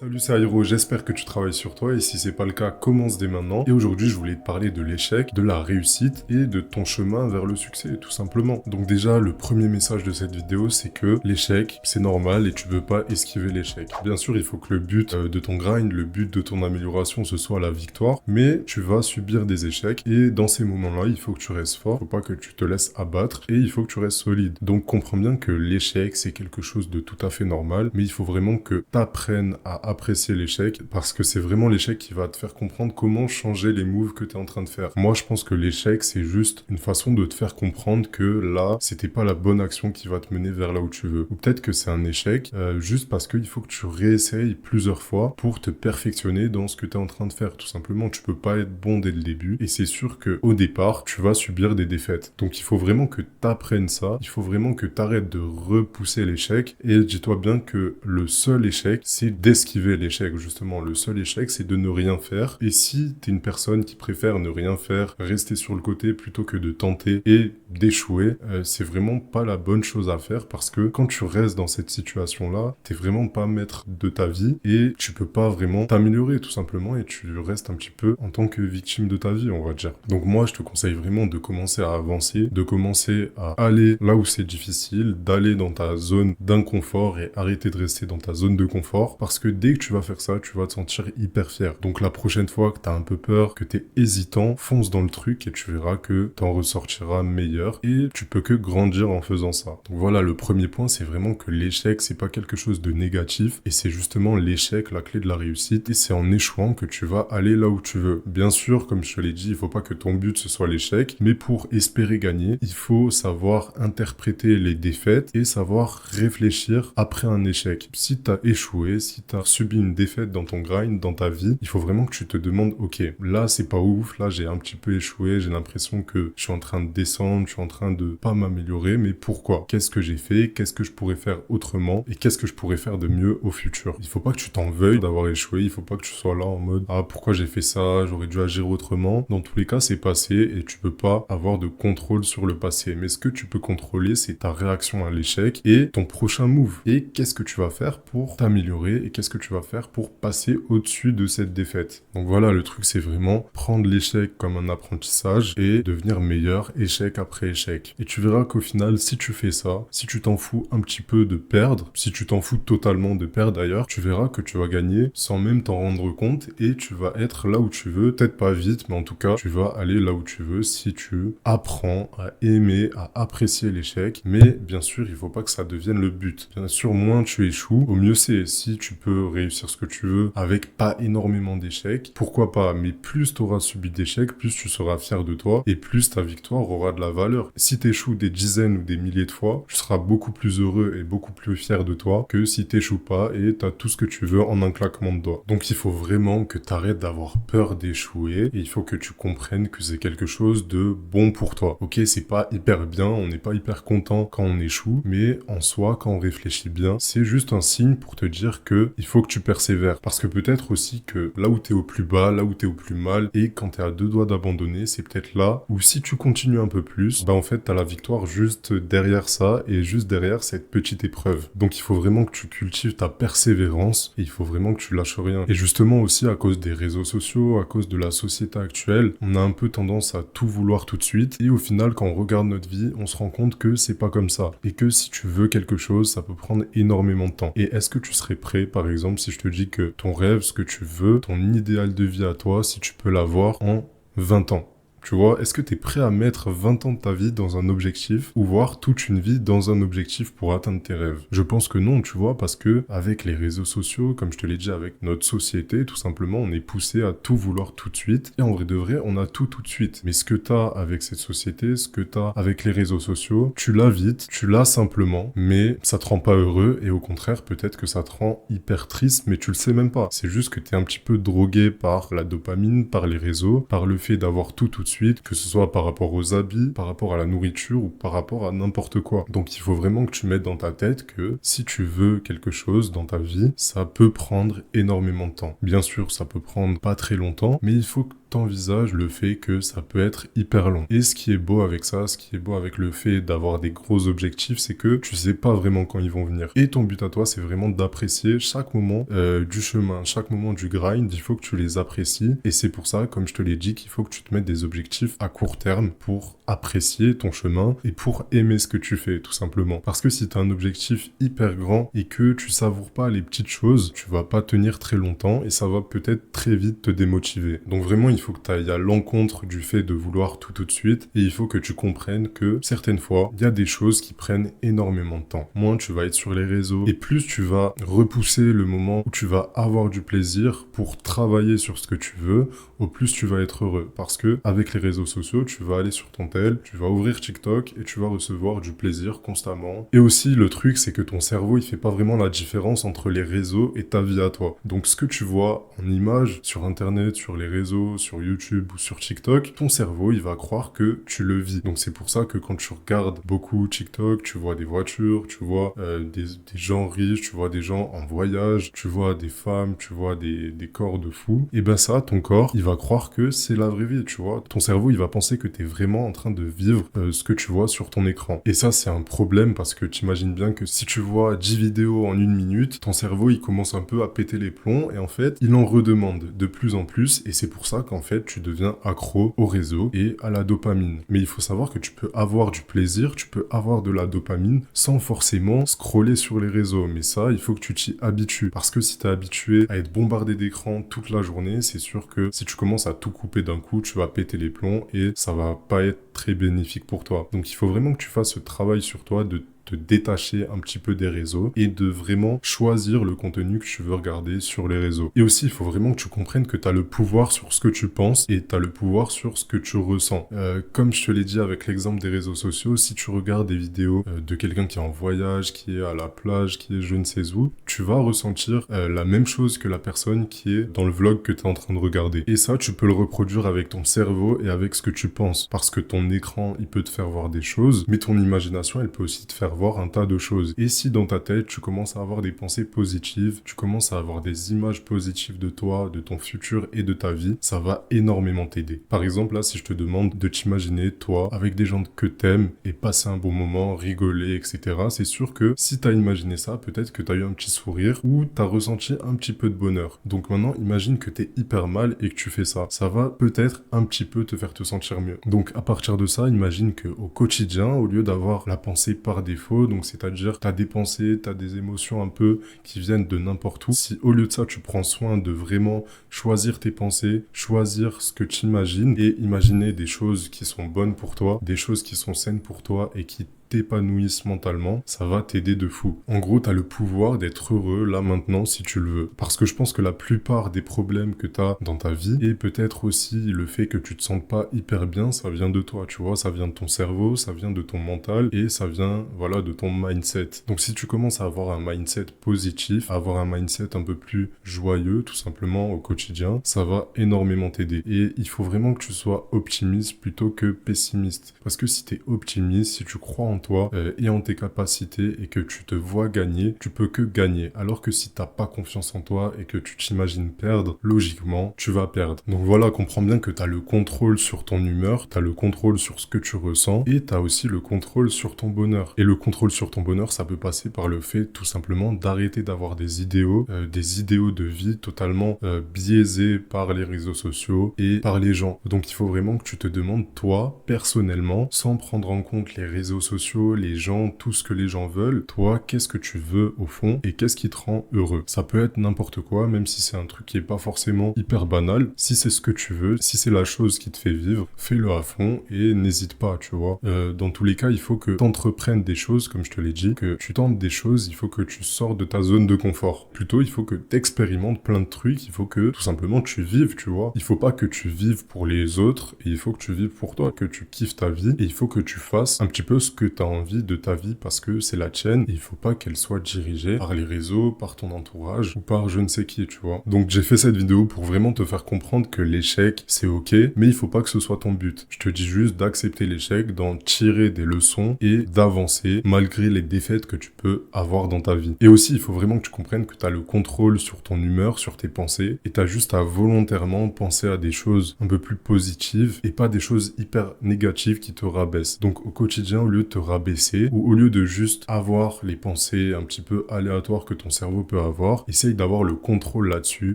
Salut, c'est Airo, j'espère que tu travailles sur toi et si c'est pas le cas, commence dès maintenant. Et aujourd'hui, je voulais te parler de l'échec, de la réussite et de ton chemin vers le succès, tout simplement. Donc déjà, le premier message de cette vidéo, c'est que l'échec, c'est normal et tu peux pas esquiver l'échec. Bien sûr, il faut que le but de ton grind, le but de ton amélioration, ce soit la victoire, mais tu vas subir des échecs et dans ces moments-là, il faut que tu restes fort, faut pas que tu te laisses abattre et il faut que tu restes solide. Donc comprends bien que l'échec, c'est quelque chose de tout à fait normal, mais il faut vraiment que tu apprennes à apprécier l'échec parce que c'est vraiment l'échec qui va te faire comprendre comment changer les moves que tu es en train de faire. Moi, je pense que l'échec, c'est juste une façon de te faire comprendre que là, c'était pas la bonne action qui va te mener vers là où tu veux. Ou peut-être que c'est un échec juste parce qu'il faut que tu réessayes plusieurs fois pour te perfectionner dans ce que tu es en train de faire. Tout simplement, tu peux pas être bon dès le début et c'est sûr que au départ, tu vas subir des défaites. Donc il faut vraiment que tu apprennes ça, il faut vraiment que tu arrêtes de repousser l'échec et dis-toi bien que le seul échec, c'est d'esquiver l'échec, justement. Le seul échec, c'est de ne rien faire. Et si t'es une personne qui préfère ne rien faire, rester sur le côté plutôt que de tenter et d'échouer, c'est vraiment pas la bonne chose à faire parce que quand tu restes dans cette situation-là, t'es vraiment pas maître de ta vie et tu peux pas vraiment t'améliorer, tout simplement, et tu restes un petit peu en tant que victime de ta vie, on va dire. Donc moi, je te conseille vraiment de commencer à avancer, de commencer à aller là où c'est difficile, d'aller dans ta zone d'inconfort et arrêter de rester dans ta zone de confort parce que dès que tu vas faire ça, tu vas te sentir hyper fier. Donc la prochaine fois que t'as un peu peur, que t'es hésitant, fonce dans le truc et tu verras que t'en ressortiras meilleur et tu peux que grandir en faisant ça. Donc voilà, le premier point, c'est vraiment que l'échec, c'est pas quelque chose de négatif et c'est justement l'échec la clé de la réussite et c'est en échouant que tu vas aller là où tu veux. Bien sûr, comme je te l'ai dit, il faut pas que ton but ce soit l'échec, mais pour espérer gagner, il faut savoir interpréter les défaites et savoir réfléchir après un échec. Si t'as échoué, si t'as subi une défaite dans ton grind, dans ta vie, il faut vraiment que tu te demandes, ok, là c'est pas ouf, là j'ai un petit peu échoué, j'ai l'impression que je suis en train de descendre, je suis en train de pas m'améliorer, mais pourquoi? Qu'est-ce que j'ai fait? Qu'est-ce que je pourrais faire autrement? Et qu'est-ce que je pourrais faire de mieux au futur? Il faut pas que tu t'en veuilles d'avoir échoué, il faut pas que tu sois là en mode, ah pourquoi j'ai fait ça, j'aurais dû agir autrement. Dans tous les cas, c'est passé et tu peux pas avoir de contrôle sur le passé. Mais ce que tu peux contrôler, c'est ta réaction à l'échec et ton prochain move. Et qu'est-ce que tu vas faire pour t'améliorer et qu'est-ce que tu vas faire pour passer au-dessus de cette défaite. Donc voilà, le truc, c'est vraiment prendre l'échec comme un apprentissage et devenir meilleur échec après échec. Et tu verras qu'au final, si tu fais ça, si tu t'en fous un petit peu de perdre, si tu t'en fous totalement de perdre d'ailleurs, tu verras que tu vas gagner sans même t'en rendre compte et tu vas être là où tu veux, peut-être pas vite, mais en tout cas, tu vas aller là où tu veux si tu apprends à aimer, à apprécier l'échec. Mais bien sûr, il faut pas que ça devienne le but. Bien sûr, moins tu échoues, au mieux c'est. Si tu peux réussir ce que tu veux avec pas énormément d'échecs, pourquoi pas, mais plus tu auras subi d'échecs, plus tu seras fier de toi et plus ta victoire aura de la valeur. Si t'échoues des dizaines ou des milliers de fois, tu seras beaucoup plus heureux et beaucoup plus fier de toi que si t'échoues pas et t'as tout ce que tu veux en un claquement de doigts. Donc il faut vraiment que t'arrêtes d'avoir peur d'échouer et il faut que tu comprennes que c'est quelque chose de bon pour toi. Ok, c'est pas hyper bien, on n'est pas hyper content quand on échoue, mais en soi, quand on réfléchit bien, c'est juste un signe pour te dire que il faut que tu persévères. Parce que peut-être aussi que là où t'es au plus bas, là où t'es au plus mal, et quand t'es à deux doigts d'abandonner, c'est peut-être là où si tu continues un peu plus, bah en fait t'as la victoire juste derrière ça et juste derrière cette petite épreuve. Donc il faut vraiment que tu cultives ta persévérance et il faut vraiment que tu lâches rien. Et justement aussi à cause des réseaux sociaux, à cause de la société actuelle, on a un peu tendance à tout vouloir tout de suite et au final quand on regarde notre vie, on se rend compte que c'est pas comme ça et que si tu veux quelque chose, ça peut prendre énormément de temps. Et est-ce que tu serais prêt, par exemple, si je te dis que ton rêve, ce que tu veux, ton idéal de vie à toi, si tu peux l'avoir en 20 ans? Tu vois, est-ce que tu es prêt à mettre 20 ans de ta vie dans un objectif ou voir toute une vie dans un objectif pour atteindre tes rêves? Je pense que non, tu vois, parce que avec les réseaux sociaux, comme je te l'ai dit, avec notre société, tout simplement, on est poussé à tout vouloir tout de suite. Et en vrai de vrai, on a tout de suite. Mais ce que tu as avec cette société, ce que tu as avec les réseaux sociaux, tu l'as vite, tu l'as simplement, mais ça te rend pas heureux et au contraire, peut-être que ça te rend hyper triste, mais tu le sais même pas. C'est juste que tu es un petit peu drogué par la dopamine, par les réseaux, par le fait d'avoir tout de suite, que ce soit par rapport aux habits, par rapport à la nourriture ou par rapport à n'importe quoi. Donc il faut vraiment que tu mettes dans ta tête que si tu veux quelque chose dans ta vie, ça peut prendre énormément de temps. Bien sûr, ça peut prendre pas très longtemps, mais il faut que t'envisages le fait que ça peut être hyper long. Et ce qui est beau avec ça, ce qui est beau avec le fait d'avoir des gros objectifs, c'est que tu sais pas vraiment quand ils vont venir. Et ton but à toi, c'est vraiment d'apprécier chaque moment du chemin, chaque moment du grind, il faut que tu les apprécies. Et c'est pour ça, comme je te l'ai dit, qu'il faut que tu te mettes des objectifs à court terme pour apprécier ton chemin et pour aimer ce que tu fais, tout simplement. Parce que si tu as un objectif hyper grand et que tu savoures pas les petites choses, tu vas pas tenir très longtemps et ça va peut-être très vite te démotiver. Donc vraiment, il faut que tu ailles à l'encontre du fait de vouloir tout de suite et il faut que tu comprennes que certaines fois, il y a des choses qui prennent énormément de temps. Moins tu vas être sur les réseaux et plus tu vas repousser le moment où tu vas avoir du plaisir pour travailler sur ce que tu veux, au plus tu vas être heureux. Parce que avec les réseaux sociaux, tu vas aller sur ton tel, tu vas ouvrir TikTok et tu vas recevoir du plaisir constamment. Et aussi, le truc, c'est que ton cerveau, il fait pas vraiment la différence entre les réseaux et ta vie à toi. Donc, ce que tu vois en images sur Internet, sur les réseaux, sur YouTube ou sur TikTok, ton cerveau, il va croire que tu le vis. Donc, c'est pour ça que quand tu regardes beaucoup TikTok, tu vois des voitures, tu vois des gens riches, tu vois des gens en voyage, tu vois des femmes, tu vois des corps de fous. Et ben ça, ton corps, il va croire que c'est la vraie vie, tu vois. Ton cerveau, il va penser que t'es vraiment en train de vivre ce que tu vois sur ton écran. Et ça, c'est un problème parce que t'imagines bien que si tu vois 10 vidéos en 1 minute, ton cerveau, il commence un peu à péter les plombs et en fait, il en redemande de plus en plus et c'est pour ça qu'en fait, tu deviens accro au réseau et à la dopamine. Mais il faut savoir que tu peux avoir du plaisir, tu peux avoir de la dopamine sans forcément scroller sur les réseaux. Mais ça, il faut que tu t'y habitues. Parce que si t'es habitué à être bombardé d'écran toute la journée, c'est sûr que si tu commences à tout couper d'un coup, tu vas péter les plombs et ça va pas être très bénéfique pour toi. Donc il faut vraiment que tu fasses ce travail sur toi de te détacher un petit peu des réseaux et de vraiment choisir le contenu que tu veux regarder sur les réseaux. Et aussi, il faut vraiment que tu comprennes que tu as le pouvoir sur ce que tu penses et tu as le pouvoir sur ce que tu ressens. Comme je te l'ai dit avec l'exemple des réseaux sociaux, si tu regardes des vidéos de quelqu'un qui est en voyage, qui est à la plage, qui est je ne sais où, tu vas ressentir la même chose que la personne qui est dans le vlog que tu es en train de regarder. Et ça, tu peux le reproduire avec ton cerveau et avec ce que tu penses. Parce que ton écran, il peut te faire voir des choses, mais ton imagination, elle peut aussi te faire voir un tas de choses. Et si dans ta tête, tu commences à avoir des pensées positives, tu commences à avoir des images positives de toi, de ton futur et de ta vie, ça va énormément t'aider. Par exemple, là, si je te demande de t'imaginer, toi, avec des gens que t'aimes et passer un bon moment, rigoler, etc., c'est sûr que si t'as imaginé ça, peut-être que t'as eu un petit sourire ou t'as ressenti un petit peu de bonheur. Donc maintenant, imagine que t'es hyper mal et que tu fais ça. Ça va peut-être un petit peu te faire te sentir mieux. Donc à partir de ça, imagine que au quotidien, au lieu d'avoir la pensée par défaut, donc c'est-à-dire t'as des pensées, t'as des émotions un peu qui viennent de n'importe où. Si au lieu de ça, tu prends soin de vraiment choisir tes pensées, choisir ce que tu imagines et imaginer des choses qui sont bonnes pour toi, des choses qui sont saines pour toi et qui t'épanouissent mentalement, ça va t'aider de fou. En gros, t'as le pouvoir d'être heureux là maintenant si tu le veux. Parce que je pense que la plupart des problèmes que t'as dans ta vie et peut-être aussi le fait que tu te sentes pas hyper bien, ça vient de toi, tu vois, ça vient de ton cerveau, ça vient de ton mental et ça vient, voilà, de ton mindset. Donc si tu commences à avoir un mindset positif, à avoir un mindset un peu plus joyeux, tout simplement au quotidien, ça va énormément t'aider. Et il faut vraiment que tu sois optimiste plutôt que pessimiste. Parce que si t'es optimiste, si tu crois en toi et en tes capacités et que tu te vois gagner, tu peux que gagner. Alors que si t'as pas confiance en toi et que tu t'imagines perdre, logiquement, tu vas perdre. Donc voilà, comprends bien que t'as le contrôle sur ton humeur, t'as le contrôle sur ce que tu ressens et t'as aussi le contrôle sur ton bonheur. Et le contrôle sur ton bonheur, ça peut passer par le fait tout simplement d'arrêter d'avoir des idéaux de vie totalement biaisés par les réseaux sociaux et par les gens. Donc il faut vraiment que tu te demandes, toi, personnellement, sans prendre en compte les réseaux sociaux, les gens, tout ce que les gens veulent, toi, qu'est-ce que tu veux au fond et qu'est-ce qui te rend heureux. Ça peut être n'importe quoi, même si c'est un truc qui est pas forcément hyper banal. Si c'est ce que tu veux, si c'est la chose qui te fait vivre, fais-le à fond et n'hésite pas, tu vois. Dans tous les cas, il faut que tu entreprennes des choses, comme je te l'ai dit, que tu tentes des choses, il faut que tu sors de ta zone de confort. Plutôt, il faut que tu expérimentes plein de trucs, il faut que tout simplement tu vives, tu vois. Il faut pas que tu vives pour les autres et il faut que tu vives pour toi, que tu kiffes ta vie et il faut que tu fasses un petit peu ce que tu tu as envie de ta vie parce que c'est la tienne et il faut pas qu'elle soit dirigée par les réseaux, par ton entourage ou par je ne sais qui, tu vois. Donc j'ai fait cette vidéo pour vraiment te faire comprendre que l'échec, c'est ok, mais il faut pas que ce soit ton but. Je te dis juste d'accepter l'échec, d'en tirer des leçons et d'avancer malgré les défaites que tu peux avoir dans ta vie. Et aussi, il faut vraiment que tu comprennes que tu as le contrôle sur ton humeur, sur tes pensées, et tu as juste à volontairement penser à des choses un peu plus positives et pas des choses hyper négatives qui te rabaissent. Donc au quotidien, au lieu de te rabaisser ou au lieu de juste avoir les pensées un petit peu aléatoires que ton cerveau peut avoir, essaye d'avoir le contrôle là-dessus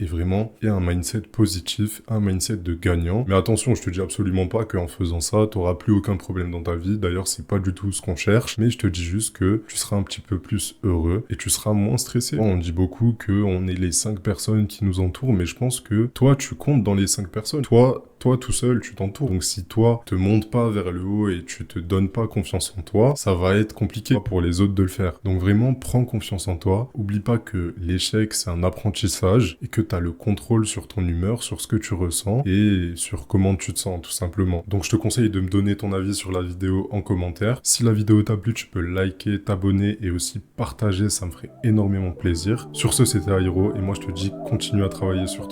et vraiment et un mindset positif, un mindset de gagnant. Mais attention, je te dis absolument pas qu'en faisant ça, tu n'auras plus aucun problème dans ta vie. D'ailleurs, c'est pas du tout ce qu'on cherche, mais je te dis juste que tu seras un petit peu plus heureux et tu seras moins stressé. On dit beaucoup qu'on est les 5 personnes qui nous entourent, mais je pense que toi, tu comptes dans les 5 personnes. Toi tout seul, tu t'entoures. Donc si toi, te montes pas vers le haut et tu te donnes pas confiance en toi, ça va être compliqué pour les autres de le faire. Donc vraiment, prends confiance en toi. Oublie pas que l'échec, c'est un apprentissage et que tu as le contrôle sur ton humeur, sur ce que tu ressens et sur comment tu te sens, tout simplement. Donc je te conseille de me donner ton avis sur la vidéo en commentaire. Si la vidéo t'a plu, tu peux liker, t'abonner et aussi partager, ça me ferait énormément plaisir. Sur ce, c'était Airo et moi je te dis continue à travailler sur toi.